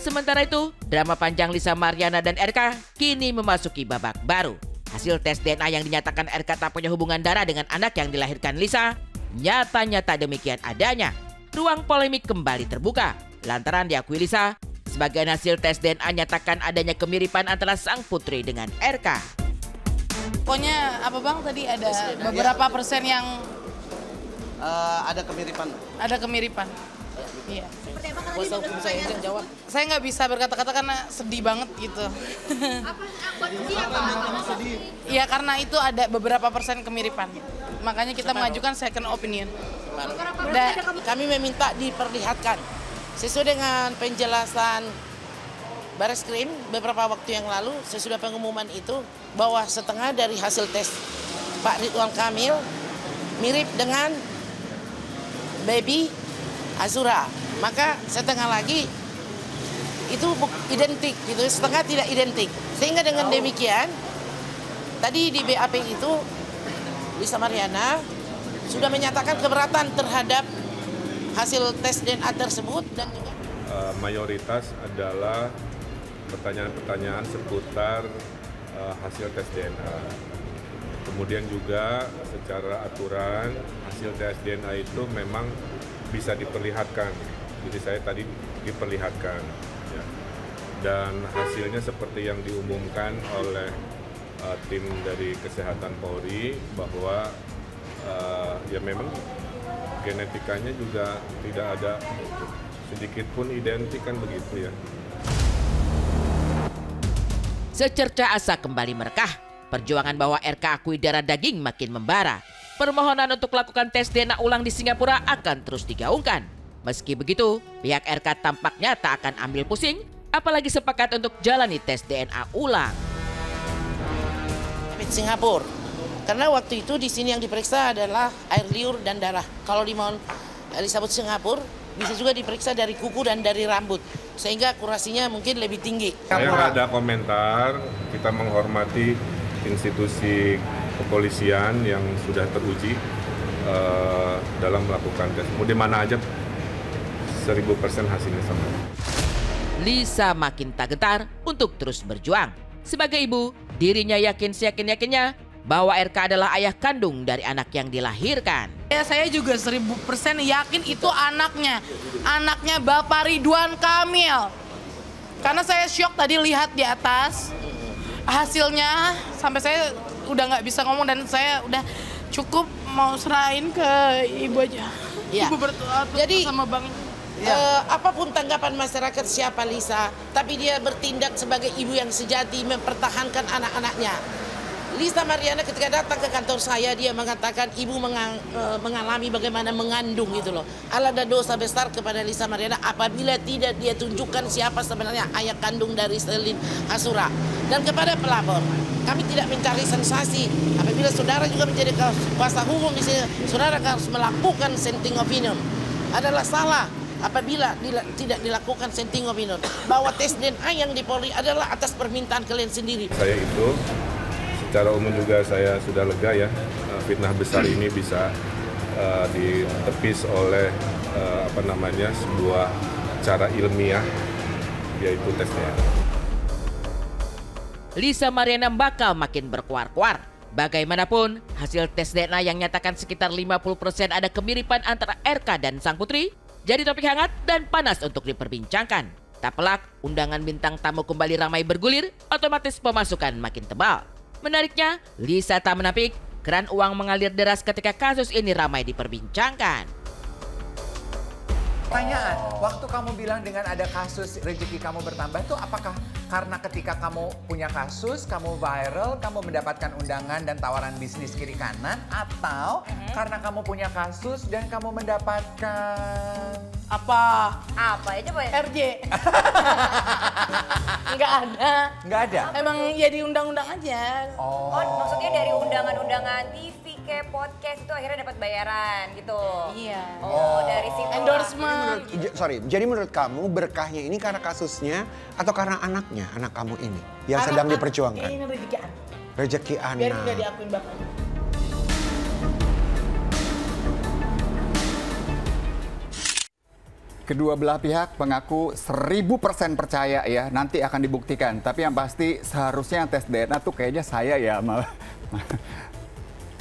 Sementara itu, drama panjang Lisa Mariana dan RK kini memasuki babak baru. Hasil tes DNA yang dinyatakan RK tak punya hubungan darah dengan anak yang dilahirkan Lisa, nyata-nyata demikian adanya. Ruang polemik kembali terbuka, lantaran diakui Lisa, sebagian hasil tes DNA nyatakan adanya kemiripan antara sang putri dengan RK. Pokoknya apa Bang tadi ada beberapa persen yang ada kemiripan. Ada kemiripan. Iya. Seperti apa kalau Kuasa hukum saya yang jawab. Saya nggak bisa berkata-kata karena sedih banget gitu. apa buat sedih apa? Iya karena itu ada beberapa persen kemiripan. Makanya kita mengajukan second opinion. Kami meminta diperlihatkan sesuai dengan penjelasan Bareskrim beberapa waktu yang lalu sesudah pengumuman itu bahwa setengah dari hasil tes Pak Ridwan Kamil mirip dengan baby Azura, maka setengah lagi itu identik gitu, setengah tidak identik. Sehingga dengan demikian tadi di BAP itu Lisa Mariana sudah menyatakan keberatan terhadap hasil tes DNA tersebut dan juga mayoritas adalah pertanyaan-pertanyaan seputar hasil tes DNA. Kemudian juga secara aturan hasil tes DNA itu memang bisa diperlihatkan. Jadi saya tadi diperlihatkan. Ya. Dan hasilnya seperti yang diumumkan oleh tim dari Kesehatan Polri bahwa ya memang genetikanya juga tidak ada sedikit pun identik kan begitu ya. Secerca asa kembali merekah. Perjuangan bahwa RK akui darah daging makin membara. Permohonan untuk melakukan tes DNA ulang di Singapura akan terus digaungkan. Meski begitu, pihak RK tampaknya tak akan ambil pusing, apalagi sepakat untuk jalani tes DNA ulang. Singapura. Karena waktu itu di sini yang diperiksa adalah air liur dan darah. Kalau di Mount Elizabeth Singapura bisa juga diperiksa dari kuku dan dari rambut, sehingga akurasinya mungkin lebih tinggi. Saya nggak ada komentar, kita menghormati institusi kepolisian yang sudah teruji dalam melakukan tes. Mau di mana aja 1000% hasilnya sama. Lisa makin tak gentar untuk terus berjuang. Sebagai ibu, dirinya yakin seyakin-yakinnya bahwa RK adalah ayah kandung dari anak yang dilahirkan. Ya, saya juga 1000% yakin itu anaknya Bapak Ridwan Kamil. Karena saya syok tadi lihat di atas hasilnya, sampai saya udah nggak bisa ngomong dan saya udah cukup mau serahin ke ibu aja. Ya. Ibu berdoa Jadi sama Bang. apapun tanggapan masyarakat siapa Lisa, tapi dia bertindak sebagai ibu yang sejati mempertahankan anak-anaknya. Lisa Mariana ketika datang ke kantor saya, dia mengatakan ibu mengalami bagaimana mengandung gitu loh. Ada dosa besar kepada Lisa Mariana apabila tidak dia tunjukkan siapa sebenarnya ayah kandung dari Selin Hasura. Dan kepada pelapor, kami tidak mencari sensasi. Apabila saudara juga menjadi kuasa hukum di sini, saudara harus melakukan dissenting opinion. Adalah salah apabila tidak dilakukan dissenting opinion. Bahwa tes DNA yang di Polri adalah atas permintaan kalian sendiri. Saya itu secara umum juga saya sudah lega ya, fitnah besar ini bisa ditepis oleh sebuah cara ilmiah, yaitu tes DNA. Lisa Mariana bakal makin berkuar-kuar. Bagaimanapun, hasil tes DNA yang nyatakan sekitar 50% ada kemiripan antara RK dan sang putri jadi topik hangat dan panas untuk diperbincangkan. Tak pelak, undangan bintang tamu kembali ramai bergulir, otomatis pemasukan makin tebal. Menariknya, Lisa tak menampik, keran uang mengalir deras ketika kasus ini ramai diperbincangkan. Pertanyaan, waktu kamu bilang dengan ada kasus rezeki kamu bertambah itu apakah karena ketika kamu punya kasus, kamu viral, kamu mendapatkan undangan dan tawaran bisnis kiri kanan, atau karena kamu punya kasus dan kamu mendapatkan Apa ya coba ya? RJ? Nggak ada. nggak ada? Emang jadi undang-undang aja. Oh, maksudnya dari undangan-undangan TV kayak podcast itu akhirnya dapat bayaran gitu. Iya. Oh, dari situ. Endorsement. Jadi menurut kamu berkahnya ini karena kasusnya atau karena anaknya, anak kamu ini yang sedang diperjuangkan? Ini rezeki anak. Rezeki Biar anak. nggak diakuin bapak. Kedua belah pihak mengaku 1000% percaya ya, nanti akan dibuktikan. Tapi yang pasti seharusnya tes DNA tuh kayaknya saya ya sama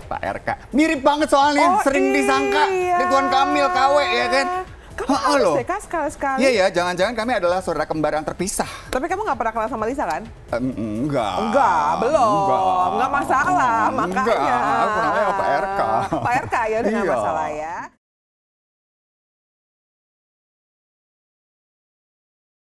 Pak RK. Mirip banget soalnya, sering disangka Ridwan Kamil KW ya kan. Kamu harus deh, Kak, sekali-sekali. Iya ya, jangan-jangan kami adalah saudara kembar yang terpisah. Tapi kamu nggak pernah kenal sama Lisa kan? Enggak. Enggak, belum. Enggak masalah, makanya. Enggak, aku namanya Pak RK. Pak RK ya udah nggak Iya. masalah ya.